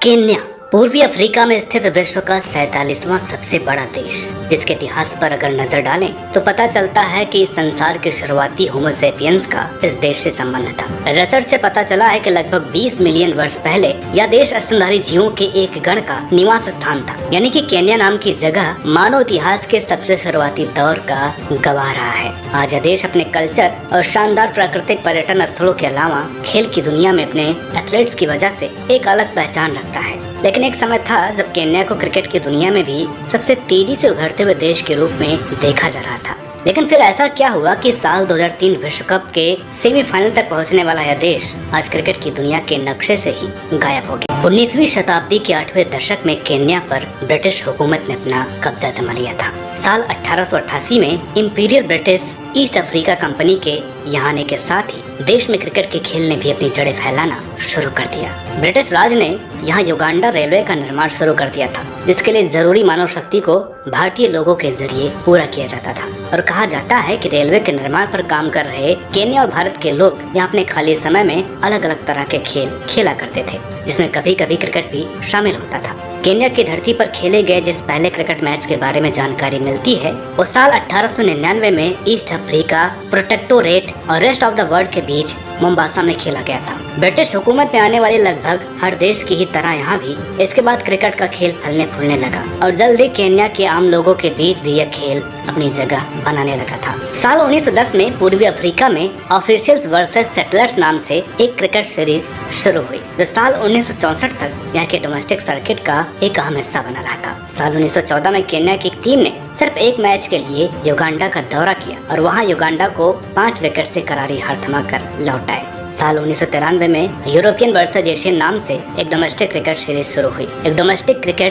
Kenya पूर्वी Africa में स्थित विश्व का 47वां सबसे बड़ा देश, जिसके इतिहास पर अगर नजर डालें तो पता चलता है कि इस संसार के शुरुआती होमो सेपियंस का इस देश से संबंध था। रिसर्च से पता चला है कि लगभग 20 मिलियन वर्ष पहले यह देश स्तनधारी जीवों के एक गण का निवास स्थान था, यानी कि केन्या नाम की जगह मानव इतिहास के सबसे शुरुआती दौर का गवाह रहा है। आज यह देश अपने कल्चर और शानदार प्राकृतिक पर्यटन स्थलों के अलावा खेल की दुनिया में अपने एथलीट्स की वजह से एक अलग पहचान रखता है। लेकिन एक समय था जब केन्या को क्रिकेट की दुनिया में भी सबसे तेजी से उभरते हुए देश के रूप में देखा जा रहा था। लेकिन फिर ऐसा क्या हुआ कि साल 2003 विश्व कप के सेमीफाइनल तक पहुंचने वाला यह देश आज क्रिकेट की दुनिया के नक्शे से ही गायब हो गया। 19वीं शताब्दी के 8वें दशक में केन्या पर ब्रिटिश हुकूमत ने अपना कब्जा जमा लिया था। साल 1888 में imperial British east Africa company के यहाँ आने के साथ ही देश में क्रिकेट के खेल ने भी अपनी जड़ें फैलाना शुरू कर दिया। ब्रिटिश राज ने यहाँ युगांडा रेलवे का निर्माण शुरू कर दिया था, जिसके लिए जरूरी मानव शक्ति को भारतीय लोगों के जरिए पूरा किया जाता था। और कहा जाता है कि रेलवे के निर्माण पर काम कर रहे केन्या और भारत के लोग यहाँ अपने खाली समय में अलग अलग तरह के खेल खेला करते थे, जिसमें कभी कभी क्रिकेट भी शामिल होता था। केन्या की धरती पर खेले गए जिस पहले क्रिकेट मैच के बारे में जानकारी मिलती है वो साल 1899 में ईस्ट अफ्रीका, प्रोटेक्टोरेट और रेस्ट ऑफ द वर्ल्ड के बीच मोम्बासा में खेला गया था। ब्रिटिश हुकूमत में आने वाले लगभग हर देश की ही तरह यहाँ भी इसके बाद क्रिकेट का खेल फलने फूलने लगा और जल्द ही केन्या के आम लोगों के बीच भी यह खेल अपनी जगह बनाने लगा था। साल 1910 में पूर्वी अफ्रीका में ऑफिशियल्स वर्सेस सेटलर्स नाम से एक क्रिकेट सीरीज शुरू हुई, जो साल 1964 तक यहाँ के डोमेस्टिक सर्किट का एक अहम हिस्सा बना रहा था। साल 1914 में केन्या की टीम ने सिर्फ एक मैच के लिए युगांडा का दौरा किया और वहाँ युगांडा को 5 विकेट से करारी हार थमाकर लौट आए। साल 1993 में यूरोपियन वर्सेस एशियन नाम से एक डोमेस्टिक क्रिकेट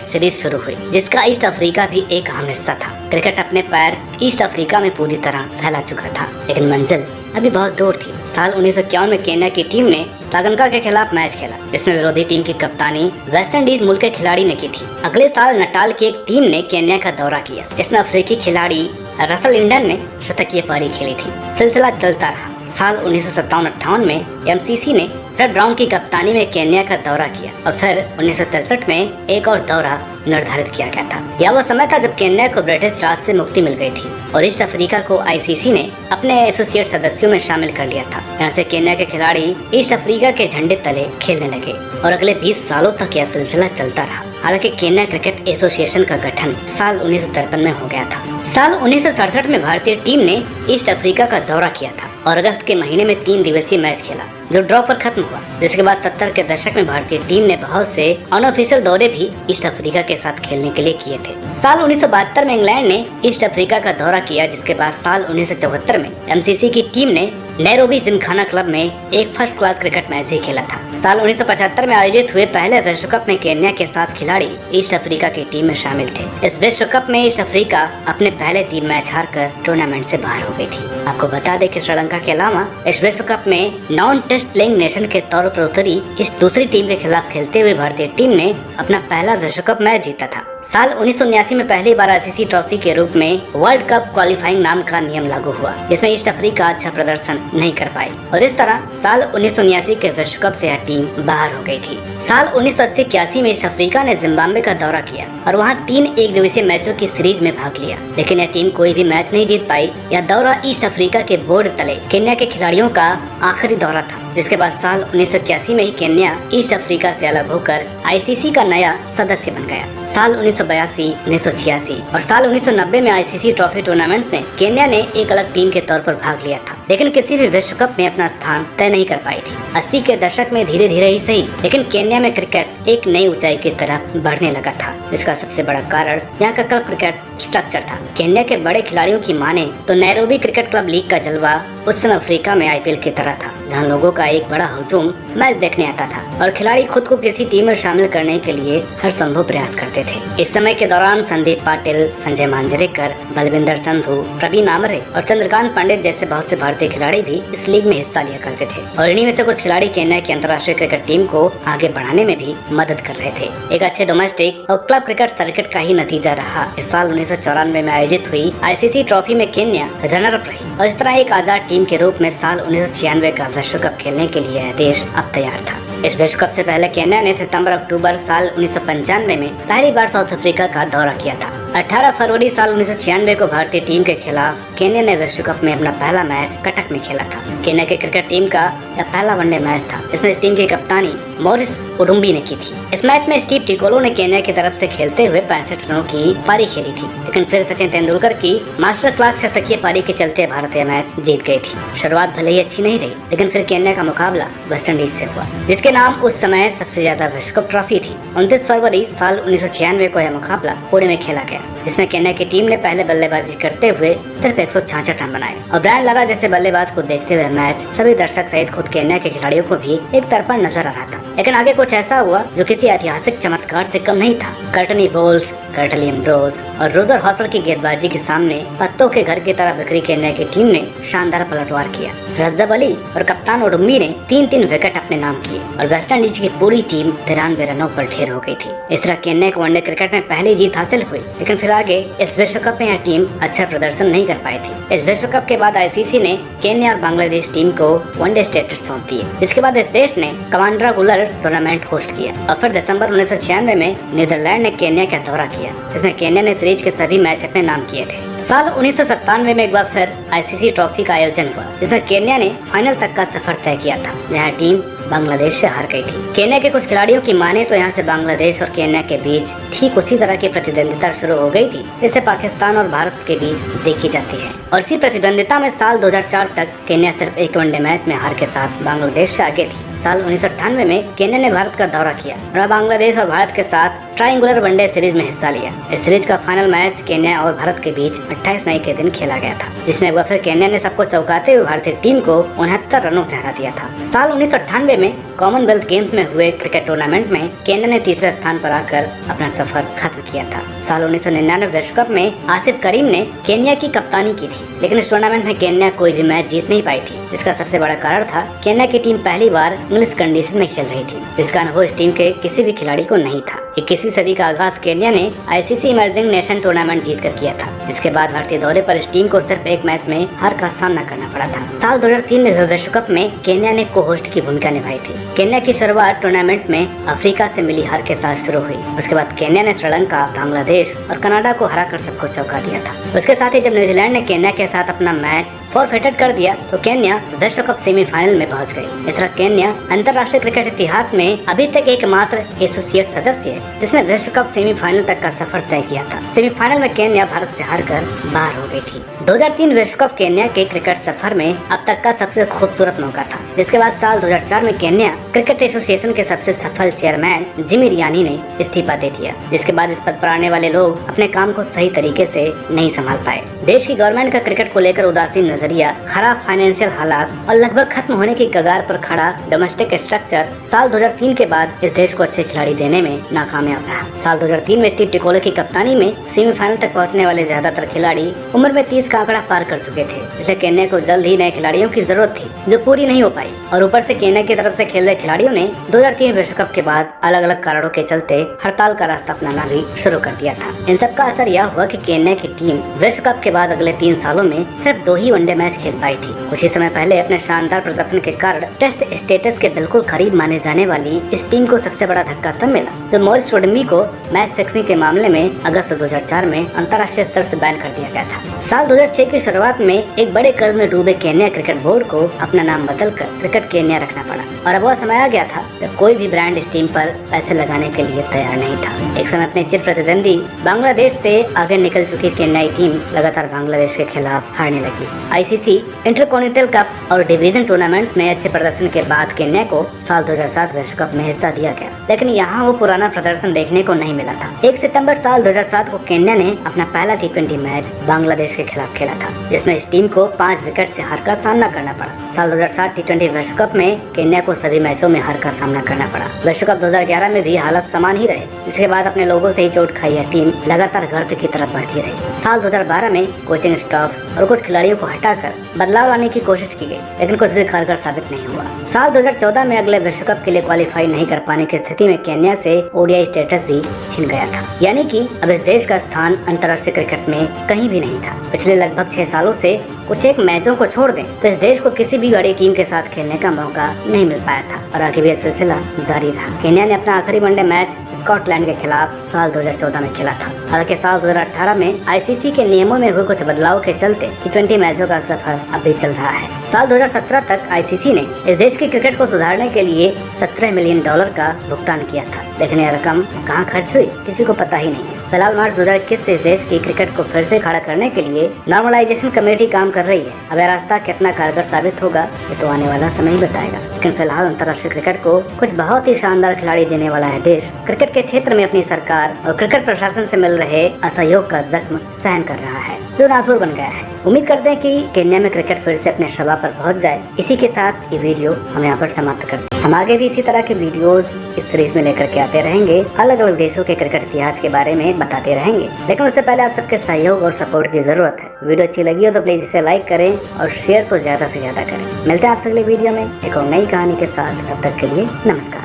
सीरीज शुरू हुई, जिसका ईस्ट अफ्रीका भी एक अहम हिस्सा था। क्रिकेट अपने पैर ईस्ट अफ्रीका में पूरी तरह फैला चुका था, लेकिन मंजिल अभी बहुत दूर थी। साल 1951 में केन्या की टीम ने तागनका के खिलाफ मैच खेला, जिसमें विरोधी टीम की कप्तानी वेस्ट इंडीज मुल्क के खिलाड़ी ने की थी। अगले साल नटाल की एक टीम ने केन्या का दौरा किया, जिसमें अफ्रीकी खिलाड़ी रसल लिंडन ने शतकीय पारी खेली थी। सिलसिला चलता रहा। साल 1957-58 में एमसीसी ने फ्रेड ब्राउन की कप्तानी में केन्या का दौरा किया और फिर 1963 में एक और दौरा निर्धारित किया गया था। यह वो समय था जब केन्या को ब्रिटिश राज से मुक्ति मिल गई थी और ईस्ट अफ्रीका को आईसीसी ने अपने एसोसिएट सदस्यों में शामिल कर लिया था। यहाँ से केन्या के खिलाड़ी ईस्ट अफ्रीका के झंडे तले खेलने लगे और अगले 20 सालों तक यह सिलसिला चलता रहा। हालांकि केन्या क्रिकेट एसोसिएशन का गठन साल 1953 में हो गया था। साल 1967 में भारतीय टीम ने ईस्ट अफ्रीका का दौरा किया था और अगस्त के महीने में 3 दिवसीय मैच खेला, जो ड्रॉ पर खत्म हुआ। जिसके बाद 70 के दशक में भारतीय टीम ने बहुत से अनऑफिशियल दौरे भी ईस्ट अफ्रीका के साथ खेलने के लिए किए थे। साल 1972 में इंग्लैंड ने ईस्ट अफ्रीका का दौरा किया, जिसके बाद साल 1974 में एमसीसी की टीम ने नैरोबी जिमखाना क्लब में एक फर्स्ट क्लास क्रिकेट मैच भी खेला था। साल 1975 में आयोजित हुए पहले विश्व कप में केन्या के 7 खिलाड़ी ईस्ट अफ्रीका की टीम में शामिल थे। इस विश्व कप में ईस्ट अफ्रीका अपने पहले 3 मैच हारकर टूर्नामेंट से बाहर हो गई थी। आपको बता दें कि श्रीलंका के अलावा इस विश्व कप में नॉन टेस्ट प्लेइंग नेशन के तौर पर उतरी इस दूसरी टीम के खिलाफ खेलते हुए भारतीय टीम ने अपना पहला विश्व कप मैच जीता था। साल 1979 में पहली बार आईसीसी ट्रॉफी के रूप में वर्ल्ड कप क्वालिफाइंग नाम का नियम लागू हुआ, जिसमें ईस्ट अफ्रीका अच्छा प्रदर्शन नहीं कर पाई और इस तरह साल 1979 के विश्व कप से यह टीम बाहर हो गई थी। साल 1980-81 में ईस्ट अफ्रीका ने जिम्बाब्वे का दौरा किया और वहां 3 एक दिवसीय मैचों की सीरीज में भाग लिया, लेकिन यह टीम कोई भी मैच नहीं जीत पाई। यह दौरा ईस्ट अफ्रीका के बोर्ड तले केन्या के खिलाड़ियों का आखिरी दौरा था, जिसके बाद साल 1981 में ही केन्या ईस्ट अफ्रीका से अलग होकर आईसीसी का नया सदस्य बन गया। साल 1982, 1986 और साल 1990 में आईसीसी ट्रॉफी टूर्नामेंट्स में केन्या ने एक अलग टीम के तौर पर भाग लिया था, लेकिन किसी भी विश्व कप में अपना स्थान तय नहीं कर पाई थी। 80 के दशक में धीरे धीरे ही सही, लेकिन केन्या में क्रिकेट एक नई ऊंचाई की तरफ बढ़ने लगा था। इसका सबसे बड़ा कारण यहाँ का क्लब क्रिकेट स्ट्रक्चर था। केन्या के बड़े खिलाड़ियों की माने तो नैरोबी क्रिकेट क्लब लीग का जलवा उस समय अफ्रीका में आईपीएल की तरह था, जहाँ लोगों का एक बड़ा हुजूम मैच देखने आता था और खिलाड़ी खुद को किसी टीम में शामिल करने के लिए हर संभव प्रयास करते थे। इस समय के दौरान संदीप पाटिल, संजय मांजरेकर, बलविंदर संधू, प्रवीण आमरे और चंद्रकांत पंडित जैसे बहुत से भारतीय खिलाड़ी भी इस लीग में हिस्सा लिया करते थे और इन्हीं में से कुछ खिलाड़ी केन्या की अंतर्राष्ट्रीय क्रिकेट टीम को आगे बढ़ाने में भी मदद कर रहे थे। एक अच्छे डोमेस्टिक और क्लब क्रिकेट सर्किट का ही नतीजा रहा इस साल 1994 में आयोजित हुई आईसीसी ट्रॉफी में केन्या रनर अप रही और इस तरह एक आजाद टीम के रूप में साल 1996 का विश्व कप खेलने के लिए यह देश अब तैयार था। इस विश्व कप से पहले केन्या ने सितंबर-अक्टूबर साल 1995 में पहली बार साउथ अफ्रीका का दौरा किया था। 18 फरवरी साल 1996 को भारतीय टीम के खिलाफ केन्या ने विश्व कप में अपना पहला मैच कटक में खेला था। केन्या की क्रिकेट टीम का यह पहला वनडे मैच था। इसमें इस टीम की कप्तानी मॉरिस ओडुम्बी ने की थी। इस मैच में स्टीव टिकोलो ने केन्या की तरफ से खेलते हुए 65 रनों की पारी खेली थी, लेकिन फिर सचिन तेंदुलकर की मास्टर क्लास शतकीय पारी के चलते भारत यह मैच जीत गई थी। शुरुआत भले ही अच्छी नहीं रही, लेकिन फिर केन्या का मुकाबला वेस्ट इंडीज से हुआ, जिसके नाम उस समय सबसे ज्यादा विश्व कप ट्रॉफी थी। 29 फरवरी साल 1996 को यह मुकाबला पुणे में खेला गया, जिसमें केन्या की टीम ने पहले बल्लेबाजी करते हुए सिर्फ 166 रन बनाए और ब्रायन लारा जैसे बल्लेबाज को देखते हुए मैच सभी दर्शक सहित खुद केन्या के खिलाड़ियों को भी एक तरफा नजर आ रहा था। लेकिन आगे कुछ ऐसा हुआ जो किसी ऐतिहासिक चमत्कार से कम नहीं था। कर्टनी बोल्स, कर्टली एम्ब्रोज और रोजर हॉपर की गेंदबाजी के सामने पत्तों के घर की तरह बिखरी केन्या की टीम ने शानदार पलटवार किया। रज्जाब अली और कप्तान ओडुम्बी ने 3-3 विकेट अपने नाम किए और वेस्ट इंडीज की पूरी टीम 93 रनों पर ढेर हो गई थी। इस तरह केन्या को वनडे क्रिकेट में पहली जीत हासिल हुई, लेकिन फिर आगे इस विश्व कप में यह टीम अच्छा प्रदर्शन नहीं कर पाई थी। इस विश्व कप के बाद आईसीसी ने केन्या और बांग्लादेश टीम को वनडे स्टेटस सौंप दिए। इसके बाद इस देश ने कमांड्रागुलर टूर्नामेंट होस्ट किया और फिर दिसंबर 1996 में नीदरलैंड ने केन्या का दौरा किया, जिसमें केन्या ने सीरीज के सभी मैच अपने नाम किए थे। साल 1997 में एक बार फिर आईसीसी ट्रॉफी का आयोजन हुआ, जिसमें केन्या ने फाइनल तक का सफर तय किया था, जहां टीम बांग्लादेश से हार गई थी। केन्या के कुछ खिलाड़ियों की माने तो यहां से बांग्लादेश और केन्या के बीच ठीक उसी तरह की प्रतिद्वंदिता शुरू हो गई थी जैसे पाकिस्तान और भारत के बीच देखी जाती है। और इसी प्रतिद्वंदिता में साल 2004 तक केन्या सिर्फ एक वनडे मैच में हार के साथ बांग्लादेश से आगे थी। साल 1998 में केन्या ने भारत का दौरा किया और बांग्लादेश और भारत के साथ ट्रायंगुलर वनडे सीरीज में हिस्सा लिया। इस सीरीज का फाइनल मैच केन्या और भारत के बीच 28 मई के दिन खेला गया था, जिसमें एक बार फिर केन्या ने सबको चौंकाते हुए भारतीय टीम को 69 रनों से हरा दिया था। साल 1998 में कॉमनवेल्थ गेम्स में हुए क्रिकेट टूर्नामेंट में केन्या ने तीसरे स्थान पर आकर अपना सफर खत्म किया था। साल 1999 विश्व कप में आसिफ करीम ने केन्या की कप्तानी की थी, लेकिन इस टूर्नामेंट में केन्या कोई भी मैच जीत नहीं पाई थी। इसका सबसे बड़ा कारण था केन्या की टीम पहली बार इंग्लिश कंडीशन में खेल रही थी, जिसका अनुभव इस टीम के किसी भी खिलाड़ी को नहीं था। 21वीं सदी का आगाज केन्या ने आईसीसी इमर्जिंग नेशन टूर्नामेंट जीतकर किया था। इसके बाद भारतीय दौरे पर इस टीम को सिर्फ एक मैच में हार का सामना करना पड़ा था। साल 2003 में हुए विश्व कप में केन्या ने को होस्ट की भूमिका निभाई थी। केन्या की शुरुआत टूर्नामेंट में अफ्रीका से मिली हार के साथ शुरू हुई। उसके बाद केन्या ने श्रीलंका, बांग्लादेश और कनाडा को हराकर सबको चौंका दिया था। उसके साथ ही जब न्यूजीलैंड ने केन्या के साथ अपना मैच फॉरफेटेड कर दिया तो केन्या विश्व कप सेमीफाइनल में पहुंच गई। इस तरह केन्या अंतर्राष्ट्रीय क्रिकेट इतिहास में अभी तक एकमात्र एसोसिएट सदस्य है जिसने विश्व कप सेमीफाइनल तक का सफर तय किया था। सेमीफाइनल में केन्या भारत से हारकर बाहर हो गई थी। 2003 विश्व कप केन्या के क्रिकेट सफर में अब तक का सबसे खूबसूरत मौका था, जिसके बाद साल 2004 में केन्या क्रिकेट एसोसिएशन के सबसे सफल चेयरमैन जिमी रियानी ने इस्तीफा दे दिया। जिसके बाद इस पद पर आने वाले लोग अपने काम को सही तरीके से नहीं संभाल पाए। देश की गवर्नमेंट का क्रिकेट को लेकर उदासीन नजरिया, खराब फाइनेंशियल हालात और लगभग खत्म होने की कगार पर खड़ा डोमेस्टिक स्ट्रक्चर साल 2003 के बाद इस देश को अच्छे खिलाड़ी देने में नाकामयाब रहा। साल 2003 में स्टीव टिकोलो की कप्तानी में सेमीफाइनल तक पहुंचने वाले ज्यादातर खिलाड़ी उम्र में 30 का आंकड़ा पार कर चुके थे, इसलिए केन्या को जल्द ही नए खिलाड़ियों की जरूरत थी जो पूरी नहीं हो पाई। और ऊपर से केन्या की तरफ से खेल रहे खिलाड़ियों ने 2003 विश्व कप के बाद अलग अलग कारणों के चलते हड़ताल का रास्ता अपनाना भी शुरू कर दिया था। इन सब का असर यह हुआ कि केन्या की टीम विश्व कप के बाद अगले 3 सालों में सिर्फ 2 ही वनडे मैच खेल पाई थी। कुछ ही समय पहले अपने शानदार प्रदर्शन के कारण टेस्ट स्टेटस के बिल्कुल करीब माने जाने वाली इस टीम को सबसे बड़ा धक्का तब मिला जब मॉरिस ओडुम्बी को मैच फिक्सिंग के मामले में अगस्त 2004 में अंतर्राष्ट्रीय स्तर से बैन कर दिया गया था। साल 2006 की शुरुआत में एक बड़े कर्ज में डूबे केन्या क्रिकेट बोर्ड को अपना नाम बदलकर क्रिकेट केन्या रखना पड़ा और अब वह समय आ गया था जब कोई भी ब्रांड इस टीम पर पैसे लगाने के लिए तैयार नहीं था। एक समय अपने चिर प्रतिद्वंदी बांग्लादेश से आगे निकल चुकी केन्याई टीम लगातार बांग्लादेश के खिलाफ हारने लगी। आईसीसी इंटरकॉन्टिनेंटल कप और डिवीजन टूर्नामेंट्स में अच्छे प्रदर्शन के बाद केन्या को साल 2007 विश्व कप में हिस्सा दिया गया, लेकिन यहाँ वो पुराना प्रदर्शन देखने को नहीं मिला था। 1 सितंबर साल 2007 को केन्या ने अपना पहला T20 मैच बांग्लादेश के खिलाफ खेला था, जिसमें इस टीम को 5 विकेट से हार का सामना करना पड़ा। साल 2007 T20 विश्व कप में केन्या को सभी मैचों में हार का सामना करना पड़ा। विश्व कप 2011 में भी हालत समान ही रहे। इसके बाद अपने लोगों से ही चोट खाई यह टीम लगातार गर्त की तरफ बढ़ती रही। साल 2012 में कोचिंग स्टाफ और कुछ खिलाड़ियों को हटाकर बदलाव लाने की कोशिश की गई, लेकिन कुछ भी कारगर साबित नहीं हुआ। साल 2014 में अगले विश्व कप के लिए क्वालिफाई नहीं कर पाने की स्थिति में केन्या से ओडीआई ODI स्टेटस भी छिन गया था। यानी कि अब इस देश का स्थान अंतर्राष्ट्रीय क्रिकेट में कहीं भी नहीं था। पिछले लगभग 6 सालों से कुछ एक मैचों को छोड़ दें तो इस देश को किसी भी बड़ी टीम के साथ खेलने का मौका नहीं मिल पाया था और आगे भी यह सिलसिला जारी रहा। केन्या ने अपना आखिरी वनडे मैच स्कॉटलैंड के खिलाफ साल 2014 में खेला था। हालांकि साल 2018 में ICC के नियमों में हुए कुछ बदलाव के चलते T20 मैचों का सफर अभी चल रहा है। साल 2017 तक ICC ने इस देश की क्रिकेट को सुधारने के लिए $17 मिलियन का भुगतान किया था, लेकिन यह रकम कहाँ खर्च हुई किसी को पता ही नहीं है। फिलहाल मार्च 2021 से इस देश की क्रिकेट को फिर से खड़ा करने के लिए नॉर्मलाइजेशन कमेटी काम कर रही है। अब यह रास्ता कितना कारगर साबित होगा ये तो आने वाला समय ही बताएगा, लेकिन फिलहाल अंतर्राष्ट्रीय क्रिकेट को कुछ बहुत ही शानदार खिलाड़ी देने वाला है देश क्रिकेट के क्षेत्र में अपनी सरकार और क्रिकेट प्रशासन से मिल रहे असहयोग का जख्म सहन कर रहा है जो नासूर बन गया है। उम्मीद करते हैं कि केन्या में क्रिकेट फिर से अपने शबा पर पहुंच जाए। इसी के साथ ये वीडियो हम यहाँ पर समाप्त करते हैं। हम आगे भी इसी तरह के वीडियोस इस सीरीज में लेकर के आते रहेंगे, अलग अलग देशों के क्रिकेट इतिहास के बारे में बताते रहेंगे, लेकिन उससे पहले आप सबके सहयोग और सपोर्ट की जरूरत है। वीडियो अच्छी लगी हो तो प्लीज इसे लाइक करें और शेयर तो ज्यादा से ज्यादा करें। मिलते हैं आपसे अगले वीडियो में एक और नई कहानी के साथ, तब तक के लिए नमस्कार।